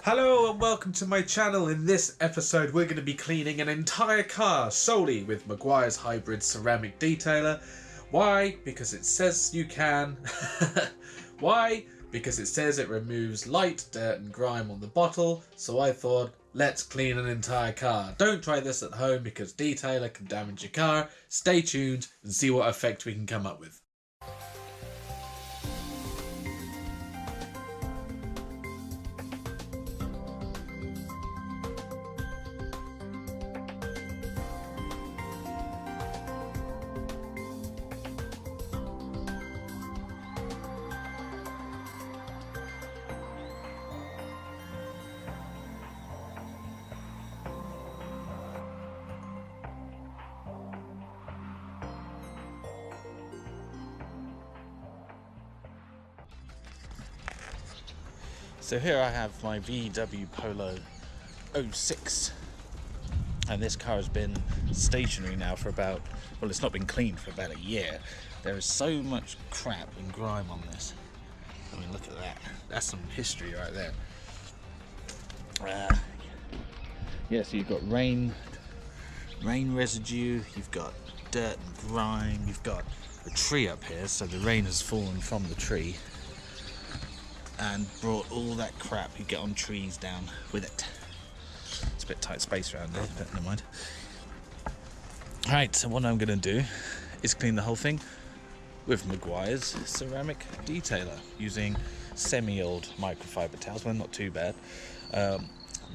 Hello and welcome to my channel. In this episode we're going to be cleaning an entire car solely with Meguiar's hybrid ceramic detailer. Why? Because it says you can. Why? Because it says it removes light, dirt and grime on the bottle, so I thought, let's clean an entire car. Don't try this at home because detailer can damage your car. Stay tuned and see what effect we can come up with. So here I have my VW Polo 06, and this car has been stationary now for about, well, it's not been cleaned for about a year. There is so much crap and grime on this. I mean, look at that. That's some history right there. Yeah, so you've got rain residue, you've got dirt and grime, you've got a tree up here, so the rain has fallen from the tree and brought all that crap you get on trees down with it. It's a bit tight space around there, but never mind. Alright, so what I'm going to do is clean the whole thing with Meguiar's ceramic detailer using semi-old microfiber towels. Well, not too bad.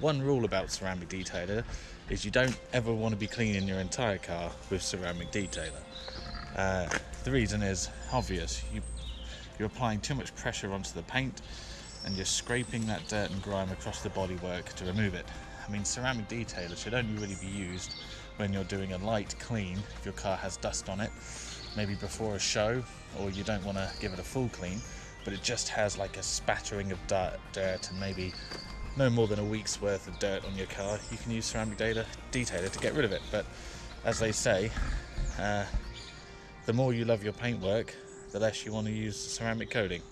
One rule about ceramic detailer is you don't ever want to be cleaning your entire car with ceramic detailer. The reason is obvious. You're applying too much pressure onto the paint and you're scraping that dirt and grime across the bodywork to remove it. I mean, ceramic detailer should only really be used when you're doing a light clean, if your car has dust on it, maybe before a show, or you don't want to give it a full clean, but it just has like a spattering of dirt and maybe no more than a week's worth of dirt on your car. You can use ceramic detailer to get rid of it. But as they say, the more you love your paintwork, the less you want to use ceramic coating.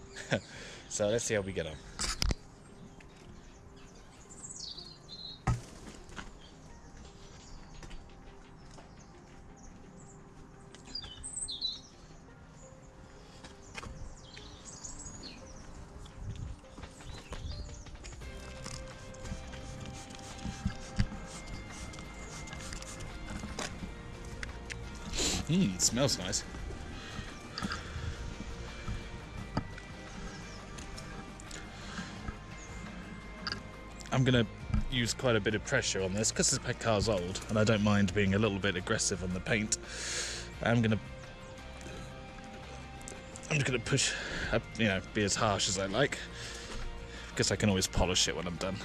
So let's see how we get on. It smells nice. I'm going to use quite a bit of pressure on this because this car's old and I don't mind being a little bit aggressive on the paint. I'm just going to push up, be as harsh as I like, because I can always polish it when I'm done.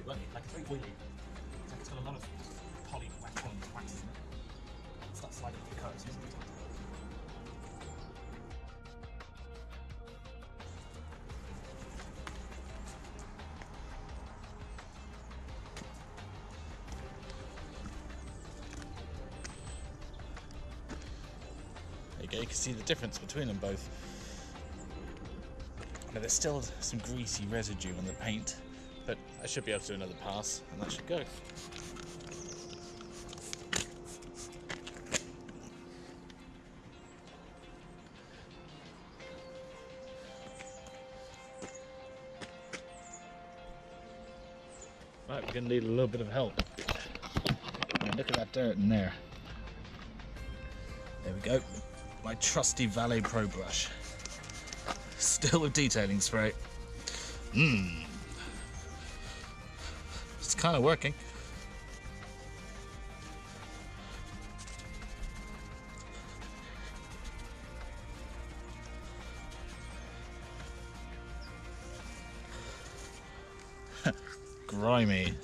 Like it's very oily. It's like it's got a lot of poly wax in it. It's that sliding through curves, isn't it? There you go, you can see the difference between them both. Now, there's still some greasy residue on the paint, but I should be able to do another pass and that should go. Right, we're going to need a little bit of help. Now, look at that dirt in there. There we go. My trusty Valet Pro brush. Still with detailing spray. It's kind of working. Grimy.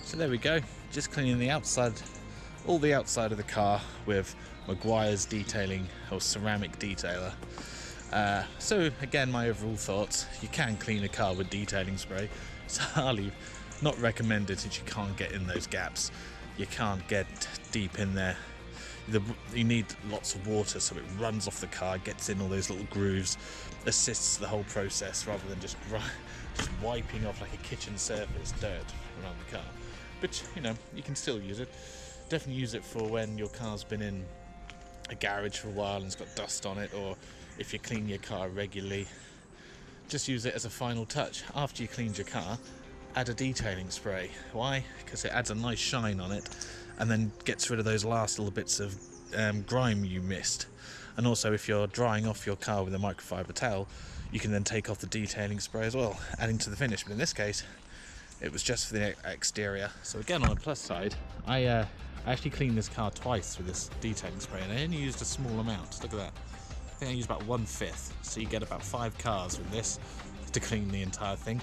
So there we go, just cleaning the outside, all the outside of the car with Meguiar's detailing or ceramic detailer. So again, my overall thoughts: you can clean a car with detailing spray. It's hardly not recommended since you can't get in those gaps. You can't get deep in there. You need lots of water so it runs off the car, gets in all those little grooves, assists the whole process rather than just wiping off like a kitchen surface dirt around the car. But you know, you can still use it. Definitely use it for when your car's been in a garage for a while and it's got dust on it, or if you clean your car regularly. Just use it as a final touch. After you cleaned your car, add a detailing spray. Why? Because it adds a nice shine on it and then gets rid of those last little bits of grime you missed. And also, if you're drying off your car with a microfiber towel, you can then take off the detailing spray as well, adding to the finish. But in this case, it was just for the exterior. So again, on the plus side, I actually cleaned this car twice with this detailing spray, and I only used a small amount. Look at that. I think I used about 1/5, so you get about 5 cars with this to clean the entire thing.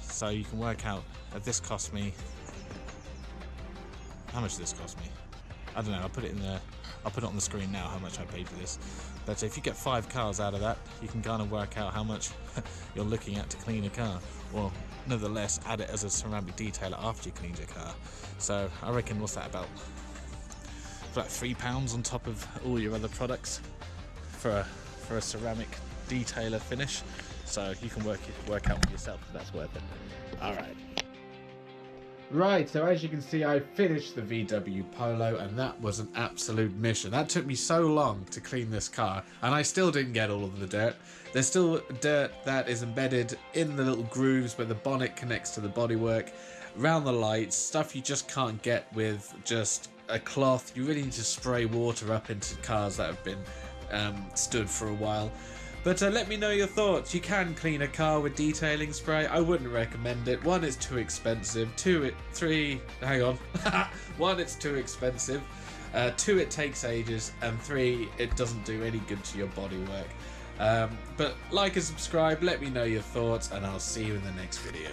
So you can work out that this cost me. How much did this cost me? I don't know. I'll put it on the screen now how much I paid for this. But if you get 5 cars out of that, you can kind of work out how much you're looking at to clean a car. Or nevertheless, add it as a ceramic detailer after you clean your car. So I reckon, what's that, about £3 on top of all your other products for a ceramic detailer finish. So you can work out for yourself if that's worth it. All right. Right, so as you can see, I finished the VW Polo, and that was an absolute mission. That took me so long to clean this car, and I still didn't get all of the dirt. There's still dirt that is embedded in the little grooves where the bonnet connects to the bodywork, around the lights, stuff you just can't get with just a cloth. You really need to spray water up into cars that have been stood for a while. But let me know your thoughts. You can clean a car with detailing spray. I wouldn't recommend it. 1, it's too expensive. 3, hang on. 1, it's too expensive. 2, it takes ages. And 3, it doesn't do any good to your bodywork. But like and subscribe, let me know your thoughts, and I'll see you in the next video.